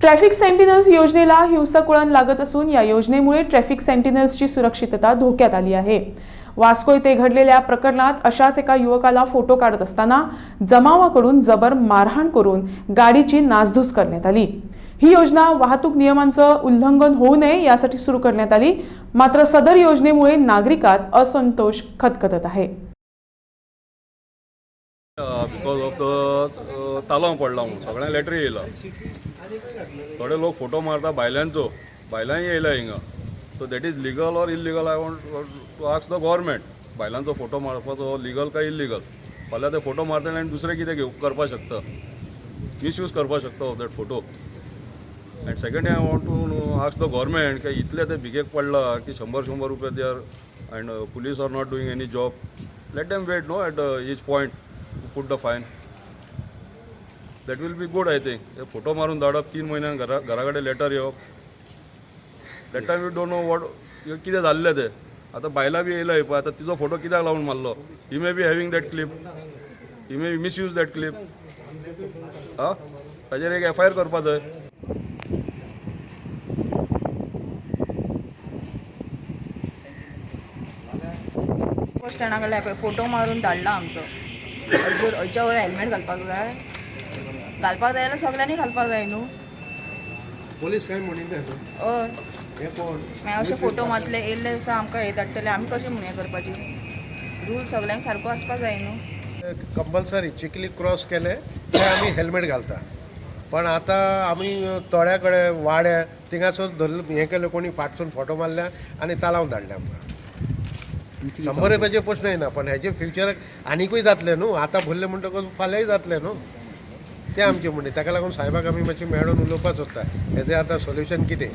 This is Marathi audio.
ट्रॅफिक सेंटिनल्स योजनेला हिंसक वळण लागत असून या योजनेमुळे ट्रॅफिक सेंटिनल्सची सुरक्षितता धोक्यात आली आहे। वास्को येथे घडलेल्या प्रकरणात अशाच एका युवकाला फोटो काढत असताना जमावाकडून जबर मारहाण करून गाडीची नासधूस करण्यात आली। ही योजना वाहतूक नियमांचं उल्लंघन होऊ नये यासाठी सुरू करण्यात आली, मात्र सदर योजनेमुळे नागरिकात असंतोष खतखतत आहे। बिकॉज ऑफ द तालाव पडला म्हणून सगळ्यांक लेटर येयला। थोडे लोक फोटो मारता बायलांय येयला हिंगा। So that is legal or illegal? I want to ask the government, बायलांचो फोटो मारपाचो लिगल काय इल्लिगल? फाल्यां ते फोटो मारता आनी दुसरें कितें करपाक शकता, मिसयूज करपाक शकता of that photo. And second I want to ask the government की इतले ते भिकेक पडला की 100 रुपया दे or and police are not doing any job. Let them wait no at each point to put the fine. That will be good. I think photo मारून धाडप 3 म्हयन्यान घरा कडेन लेटर येवप, that time you don't know what कितें जाल्लें तें। आतां बायलां बी येयला पळय, आतां तिजो फोटो कित्याक लावन मारलो? He may be having that clip, he may misuse that clip. ताजेर एक FIR करपा जाय। बस स्टँडा कडल्या पळय फोटो मारून धाडला आमचो। जर हेच्या वयर हेल्मेट घालपाक जाय जाल्यार सगळ्यांनी घालपाक जाय न्हू। पोलीस काय म्हणिल्लें हय, हे कोण मागीर अशे फोटो मारले येयल्ले दिसा आमकां हे धाडटले, आमी कशें म्हणून हें करपाची? रूल सगळ्यांक सारको आसपाक जाय न्हू। कंपल्सरी चिखली क्रॉस केले की आमी हेल्मेट घालता, पण आतां आमी थोड्या कडेन वाड्या थिंगासर धरलें हें केलें, कोणी फाटसून फोटो मारल्या आनी तालावन धाडले आमकां। 100 रुपयाचे प्रश्न येना, पण हेजे फ्युचराक आनीकूय जातले न्हू। आतां भरले म्हणटकच फाल्यांय जातले न्हू, ते आमचे म्हणणे। ताका लागून साहेबाक आमी मातशें मेळून उलोवपाक सोदता हेजें आतां सोल्युशन कितें।